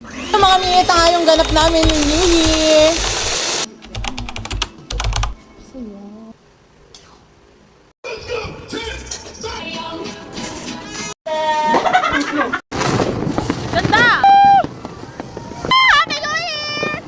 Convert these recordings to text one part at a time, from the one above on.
Mga minute nga yung ganap namin yung New Year. Ganda! Happy New Year!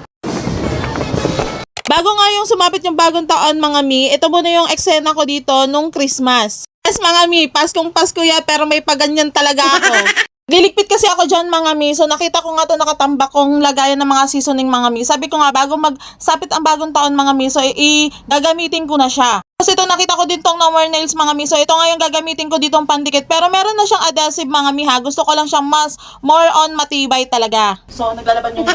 Bago nga yung sumapit yung bagong taon mga mi, ito muna yung eksena ko dito nung Christmas. Yes mga mi, Paskong Pasko ya pero may paganyan talaga ako. Liligpit kasi ako dyan mga mi, so nakita ko nga to nakatambak kong lagayan ng mga seasoning mga mi. Sabi ko nga bago magsapit ang bagong taon mga mi, so gagamitin ko na siya. Kasi ito nakita ko din tong No More Nails mga mi, so ito nga yung gagamitin ko ditong pandikit. Pero meron na siyang adhesive mga mi ha, gusto ko lang siyang mas more on matibay talaga. So naglalaban yung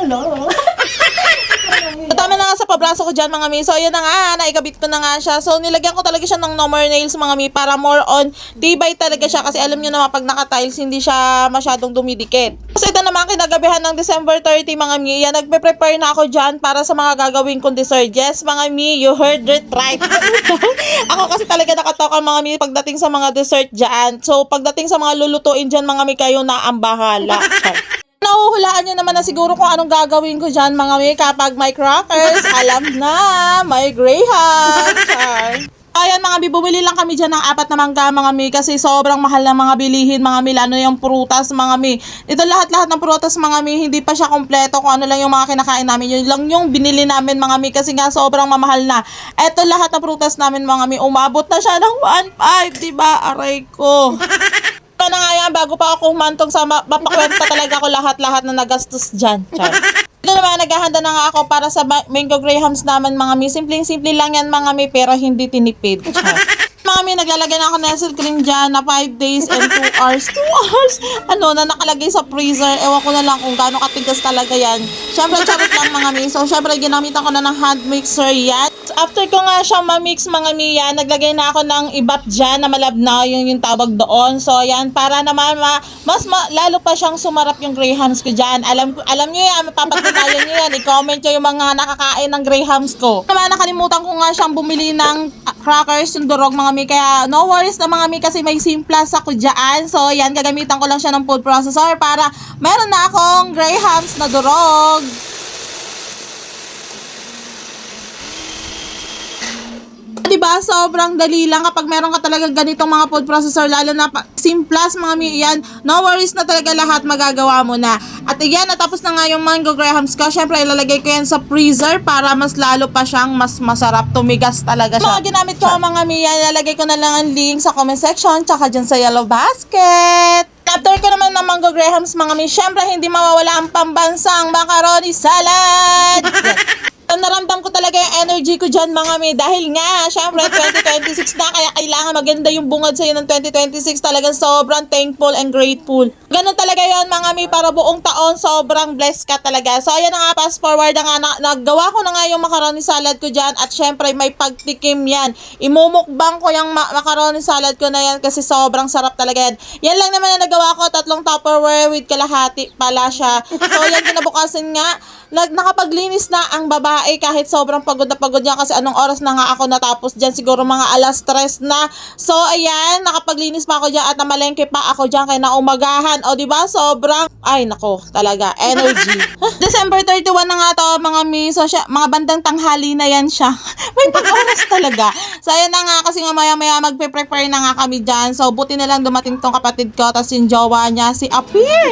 hello. Tama na nga sa pabraso ko dyan mga mi. So yun na nga, naikabit ko na nga siya. So nilagyan ko talaga siya ng No More Nails mga mi para more on tibay talaga siya. Kasi alam nyo naman pag naka-tiles hindi siya masyadong dumidikit. So ito naman kinagabihan ng December 30 mga mi. Yan, nagpe-prepare na ako dyan para sa mga gagawin kong dessert. Yes mga mi, you heard it right. Ako kasi talaga nakatoka mga mi pagdating sa mga dessert dyan. So pagdating sa mga lulutuin dyan mga mi, kayo na ang bahala. Nahuhulaan nyo naman na siguro kung anong gagawin ko dyan mga mi kapag may crackers. Alam na, may Graham. Ayan mga mi, bumili lang kami dyan ng 4 na mangga mga mi kasi sobrang mahal na mga bilihin mga mi, lalo yung prutas mga mi. Ito lahat-lahat ng prutas mga mi, hindi pa siya kompleto kung ano lang yung mga kinakain namin. Yun lang yung binili namin mga mi kasi nga sobrang mamahal na. Ito lahat ng prutas namin mga mi, umabot na siya ng 1.5, diba? Aray ko. Ito na nga yan, bago pa ako humantong sa mapakwenta talaga ko lahat-lahat na nagastos dyan. Ito naman, naghahanda na nga ako para sa mango grahams naman mga mi. Simpleng-simple lang yan mga mi, pero hindi tinipid. Mga mi, naglalagay na ako ng Nestle cream dyan na 5 days and 2 hours. 2 hours? Ano, na nakalagay sa freezer. Ewan ko na lang kung gaano katigas talaga yan. Siyempre, charot lang mga mi. So, siyempre, ginamitan ko na ng hand mixer yan. After ko nga siyang ma-mix mga mi yan, naglagay na ako ng ibap dyan na malabnaw yung tawag doon. So, yan, para naman lalo pa siyang sumarap yung grahams ko dyan. Alam nyo yan, mapapatunayan nyo yan. I-comment nyo yung mga nakakain ng grahams ko. Naman, nakalimutan ko nga siyang bumili ng crackers, yung durog mga mi. Kaya no worries na mga mi kasi may simplas ako dyan. So yan, gagamitan ko lang siya ng food processor para meron na akong grahams na durog. Diba? Sobrang dali lang kapag meron ka talaga ganitong mga food processor, lalo na simplas mga mi, yan, no worries na talaga, lahat magagawa mo na. At yan, natapos na nga yung mango grahams ko. Syempre, ilalagay ko yan sa freezer para mas lalo pa siyang mas masarap, tumigas talaga siya. Mga ginamit ko mga mi, yan, ilalagay ko na lang ang link sa comment section, tsaka dyan sa yellow basket. After ko naman ng mango grahams mga mi, syempre hindi mawawala ang pambansang macaroni salad. Naramdam ko talaga yung energy ko dyan mga mi, dahil nga syempre 2026 na, kaya kailangan maganda yung bungad sa'yo ng 2026. Talagang sobrang thankful and grateful. Ganun talaga yon mga mi, para buong taon sobrang blessed ka talaga. So ayan na nga, fast forward na nga, naggawa ko na nga yung macaroni salad ko dyan, at syempre may pagtikim yan. Imumukbang ko yung macaroni salad ko na yan kasi sobrang sarap talaga yan. Yan lang naman na nagawa ko, 3 Tupperware with kalahati pala siya. So yan, kinabukasan nga nakapaglinis na ang babae kahit sobrang pagod na pagod niya kasi anong oras na nga ako natapos dyan, siguro mga 3:00 na. So ayan, nakapaglinis pa ako dyan at namalengke pa ako dyan kaya naumagahan. O diba, sobrang, ay nako talaga, energy. December 31 na nga to mga mi, so mga bandang tanghali na yan siya. May pag-oras talaga. So ayan na nga, kasi nga maya-maya magpe-prepare na nga kami dyan. So buti na lang dumating tong kapatid ko, tapos yung jowa niya si Apir.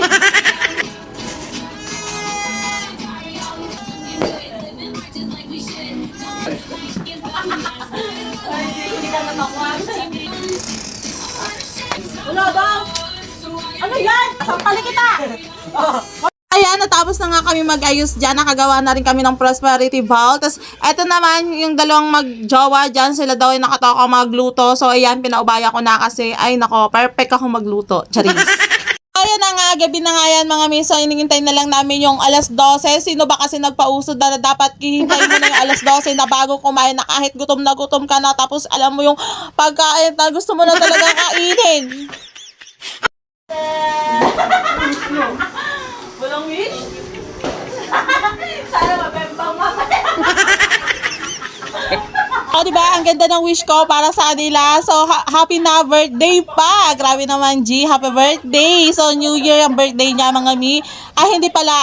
Ano yan? Sampali kita! Ayan, natapos na nga kami mag-ayos dyan. Nakagawa na rin kami ng prosperity bowl. Tapos, eto naman, yung dalawang mag-jowa dyan. Sila daw ay nakatoka magluto. So, ayan, pinaubaya ko na kasi, ay nako, perfect ako magluto. Charis. Ayan na nga, gabi na nga yan mga miso. Iningintay na lang namin yung 12:00. Sino ba kasi nagpausod na dapat hihintay mo na yung 12:00 na bago kumain, na kahit gutom na gutom ka na. Tapos, alam mo yung pagkain na gusto mo na talaga kainin. Walang wish? Sana mabembang mamaya. O diba? ang ganda ng wish ko para sa kanila. So, happy na birthday pa. Grabe naman, G. Happy birthday. So, New Year ang birthday niya, mga mi. Hindi pala,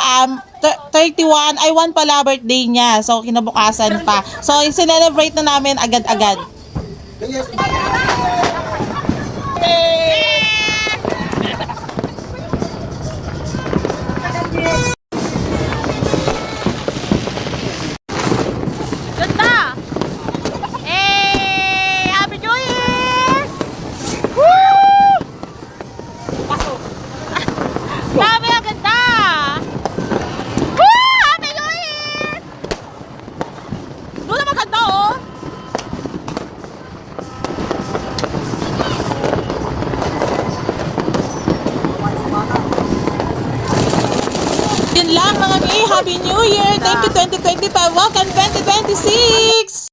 31, ay 1 pala birthday niya. So, kinabukasan pa. So, sinelebrate na namin agad-agad. Ganda! Happy New Year! Woo! Grabe, ang ganda! Woo! Happy New Year! Doon naman ganda, oh! Yun lang, mga mi. Happy New Year. Thank you, 2025. Welcome, 2026.